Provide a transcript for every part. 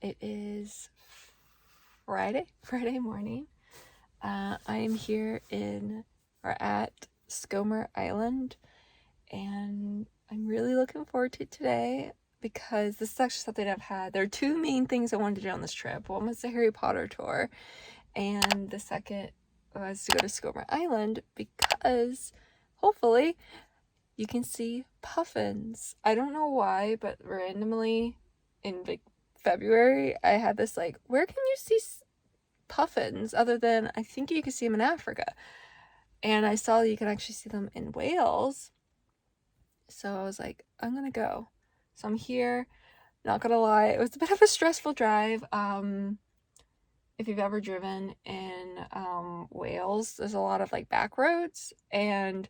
It is Friday morning. I am here at Skomer Island, and I'm really looking forward to today because this is actually something I've had. There are two main things I wanted to do on this trip. One was the Harry Potter tour, and the second was to go to Skomer Island because hopefully you can see puffins. I don't know why, but randomly in February, I had this where can you see puffins other than I think you can see them in Africa? And I saw you can actually see them in Wales. So I was like, I'm gonna go. So I'm here. Not gonna lie, it was a bit of a stressful drive. If you've ever driven in Wales, there's a lot of back roads, and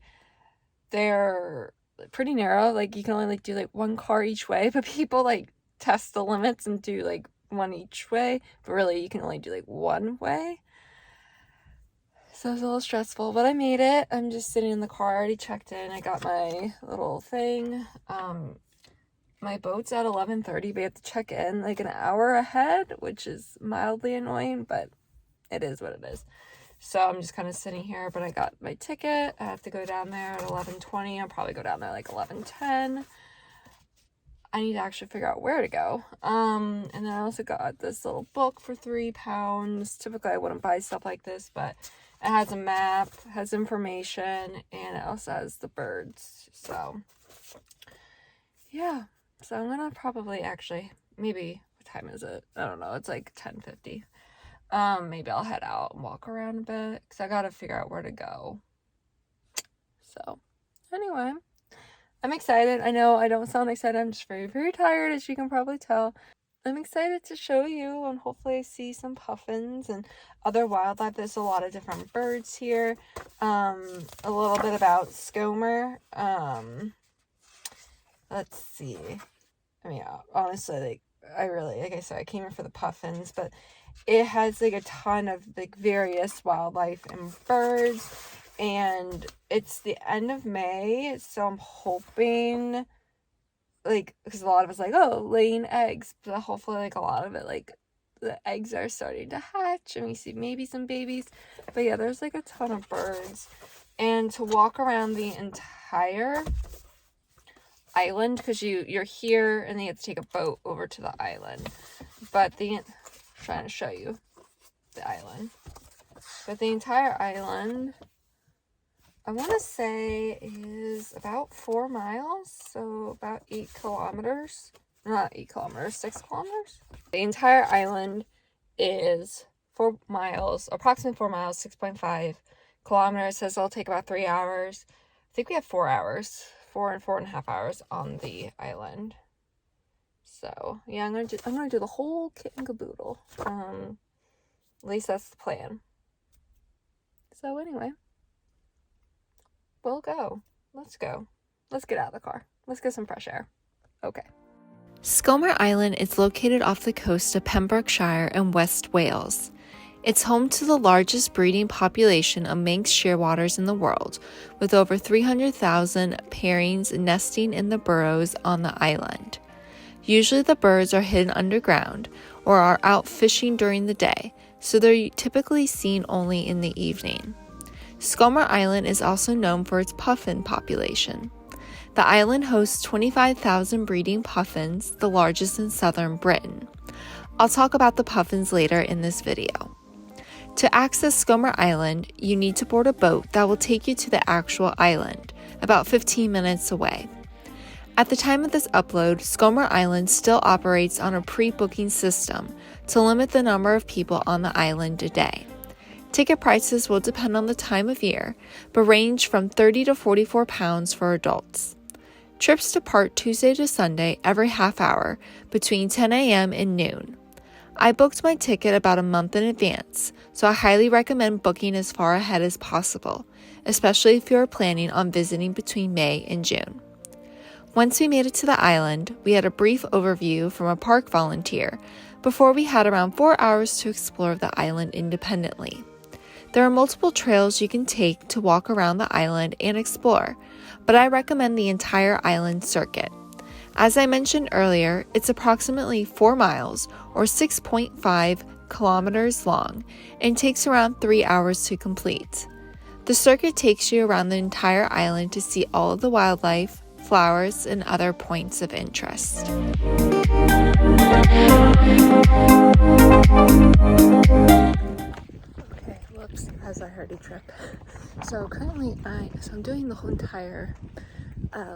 they're pretty narrow. You can only do one car each way, but people test the limits and do one each way, but really you can only do one way. So it was a little stressful, but I made it. I'm just sitting in the car. I already checked in. I got my little thing. My boat's at 11:30, but you have to check in an hour ahead, which is mildly annoying, but it is what it is. So I'm just kind of sitting here, but I got my ticket. I have to go down there at 11:20. I'll probably go down there 11:10. I need to actually figure out where to go. And then I also got this little book for £3. Typically I wouldn't buy stuff like this, but it has a map, has information, and it also has the birds. So yeah, so I'm gonna probably maybe, what time is it? I don't know, it's 10:50. Maybe I'll head out and walk around a bit because I gotta figure out where to go. So anyway, I'm excited. I know I don't sound excited. I'm just very, very tired, as you can probably tell. I'm excited to show you and hopefully see some puffins and other wildlife. There's a lot of different birds here. A little bit about Skomer. Let's see. I mean, honestly, I said, I came here for the puffins, but it has a ton of various wildlife and birds. And it's the end of May, so I'm hoping, because a lot of it's laying eggs, but hopefully, a lot of it, the eggs are starting to hatch, and we see maybe some babies, but yeah, there's, a ton of birds. And to walk around the entire island, because you're here, and then you have to take a boat over to the island, but I'm trying to show you the island, but the entire island, I want to say, is about 4 miles, so about 8 kilometers. Not 8 kilometers, 6 kilometers. The entire island is 4 miles, approximately 4 miles, 6.5 kilometers. It says it'll take about 3 hours. I think we have 4 hours, 4.5 hours on the island. So yeah, I'm gonna do the whole kit and caboodle. At least that's the plan. So anyway. We'll go. Let's go. Let's get out of the car. Let's get some fresh air. Okay. Skomer Island is located off the coast of Pembrokeshire and West Wales. It's home to the largest breeding population of Manx Shearwaters in the world, with over 300,000 pairings nesting in the burrows on the island. Usually the birds are hidden underground or are out fishing during the day, so they're typically seen only in the evening. Skomer Island is also known for its puffin population. The island hosts 25,000 breeding puffins, the largest in southern Britain. I'll talk about the puffins later in this video. To access Skomer Island, you need to board a boat that will take you to the actual island, about 15 minutes away. At the time of this upload, Skomer Island still operates on a pre-booking system to limit the number of people on the island a day. Ticket prices will depend on the time of year, but range from £30 to £44 for adults. Trips depart Tuesday to Sunday every half hour between 10 a.m. and noon. I booked my ticket about a month in advance, so I highly recommend booking as far ahead as possible, especially if you are planning on visiting between May and June. Once we made it to the island, we had a brief overview from a park volunteer before we had around 4 hours to explore the island independently. There are multiple trails you can take to walk around the island and explore, but I recommend the entire island circuit. As I mentioned earlier, it's approximately 4 miles or 6.5 kilometers long and takes around 3 hours to complete. The circuit takes you around the entire island to see all of the wildlife, flowers, and other points of interest. Okay, whoops, as I heard a trip. So currently I'm doing the whole entire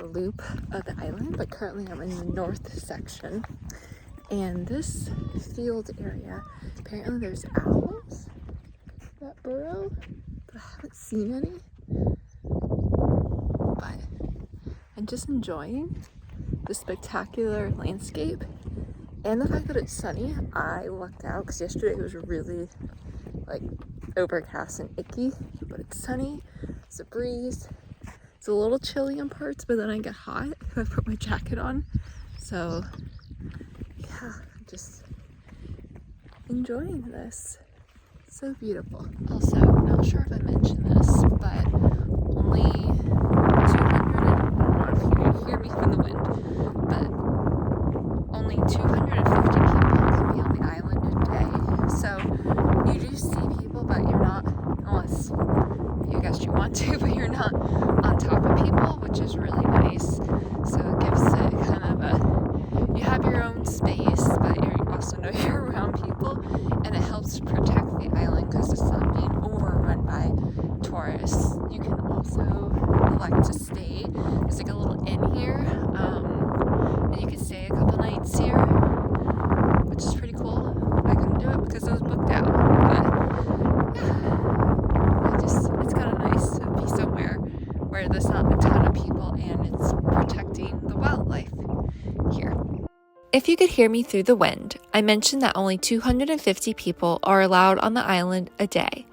loop of the island, but currently I'm in the north section. And this field area, apparently there's owls that burrow, but I haven't seen any. But I'm just enjoying the spectacular landscape and the fact that it's sunny. I lucked out because yesterday it was really overcast and icky, but it's sunny. It's a breeze. It's a little chilly in parts, but then I get hot if I put my jacket on. So yeah, I'm just enjoying this. So beautiful. Also, not sure if I mentioned this, but only 200, I don't know if you can hear me from the wind, but only 250 people can be on the island a day. So you do see people, but you're not, unless you guess you want to, but you're not on top of people, which is really nice. So it gives it kind of a, you have your own space, but you also know you're around people, and it helps protect the island because it's not being overrun by tourists. You can also elect to stay. There's like a little inn here, and you can stay a couple nights here, which is pretty cool. I couldn't do it because it was booked out, but yeah, it's kind of nice to be somewhere where there's not a ton of people and it's protecting the wildlife here. If you could hear me through the wind, I mentioned that only 250 people are allowed on the island a day.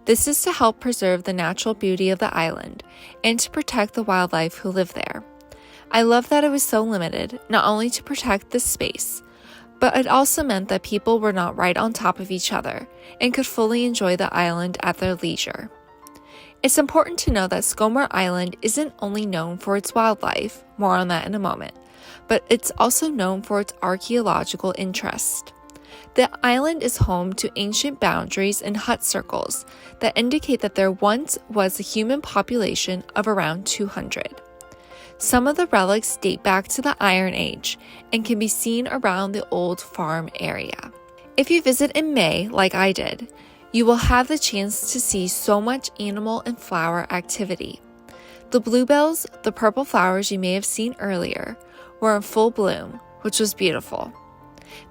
This is to help preserve the natural beauty of the island and to protect the wildlife who live there. I love that it was so limited, not only to protect this space, but it also meant that people were not right on top of each other and could fully enjoy the island at their leisure. It's important to know that Skomer Island isn't only known for its wildlife, more on that in a moment, but it's also known for its archaeological interest. The island is home to ancient boundaries and hut circles that indicate that there once was a human population of around 200. Some of the relics date back to the Iron Age and can be seen around the old farm area. If you visit in May, like I did, you will have the chance to see so much animal and flower activity. The bluebells, the purple flowers you may have seen earlier, were in full bloom, which was beautiful.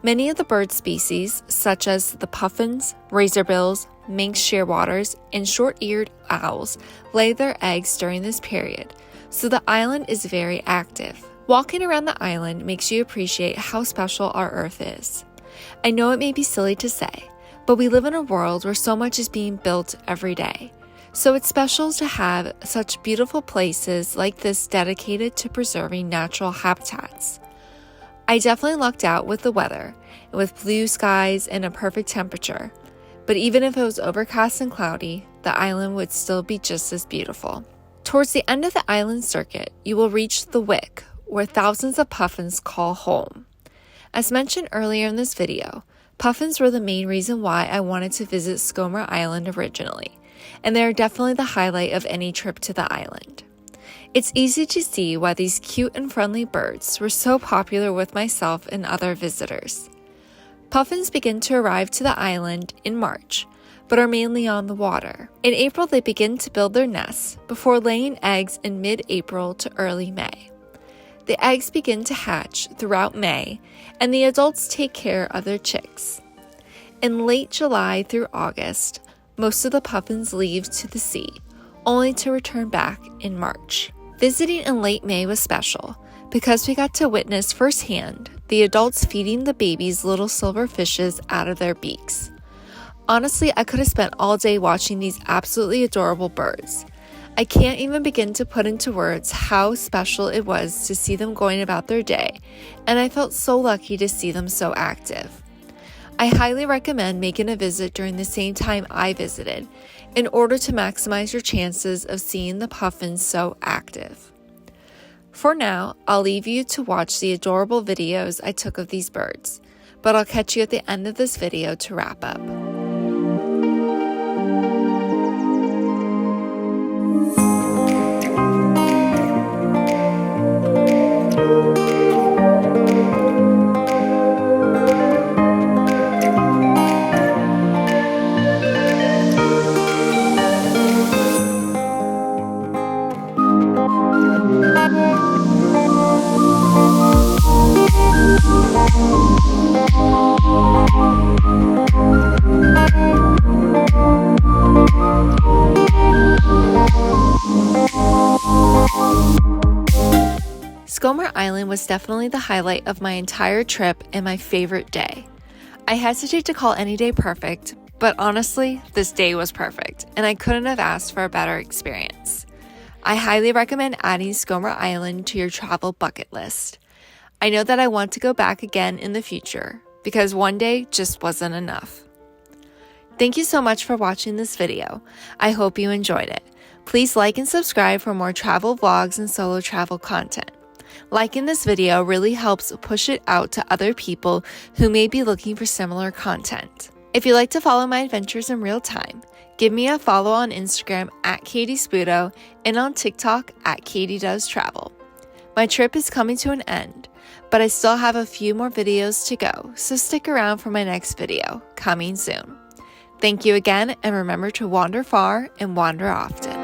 Many of the bird species, such as the puffins, razorbills, Manx Shearwaters, and short-eared owls, lay their eggs during this period, so the island is very active. Walking around the island makes you appreciate how special our Earth is. I know it may be silly to say, but we live in a world where so much is being built every day. So it's special to have such beautiful places like this dedicated to preserving natural habitats. I definitely lucked out with the weather, with blue skies and a perfect temperature. But even if it was overcast and cloudy, the island would still be just as beautiful. Towards the end of the island circuit, you will reach the Wick, where thousands of puffins call home. As mentioned earlier in this video, puffins were the main reason why I wanted to visit Skomer Island originally, and they are definitely the highlight of any trip to the island. It's easy to see why these cute and friendly birds were so popular with myself and other visitors. Puffins begin to arrive to the island in March, but are mainly on the water. In April, they begin to build their nests before laying eggs in mid-April to early May. The eggs begin to hatch throughout May, and the adults take care of their chicks. In late July through August, most of the puffins leave to the sea, only to return back in March. Visiting in late May was special because we got to witness firsthand the adults feeding the babies little silver fishes out of their beaks. Honestly, I could have spent all day watching these absolutely adorable birds. I can't even begin to put into words how special it was to see them going about their day, and I felt so lucky to see them so active. I highly recommend making a visit during the same time I visited in order to maximize your chances of seeing the puffins so active. For now, I'll leave you to watch the adorable videos I took of these birds, but I'll catch you at the end of this video to wrap up. Skomer Island was definitely the highlight of my entire trip and my favorite day. I hesitate to call any day perfect, but honestly, this day was perfect, and I couldn't have asked for a better experience. I highly recommend adding Skomer Island to your travel bucket list. I know that I want to go back again in the future, because one day just wasn't enough. Thank you so much for watching this video. I hope you enjoyed it. Please like and subscribe for more travel vlogs and solo travel content. Liking this video really helps push it out to other people who may be looking for similar content. If you'd like to follow my adventures in real time, give me a follow on Instagram at Katie Sputo and on TikTok at Katie Does Travel. My trip is coming to an end, but I still have a few more videos to go, so stick around for my next video, coming soon. Thank you again, and remember to wander far and wander often.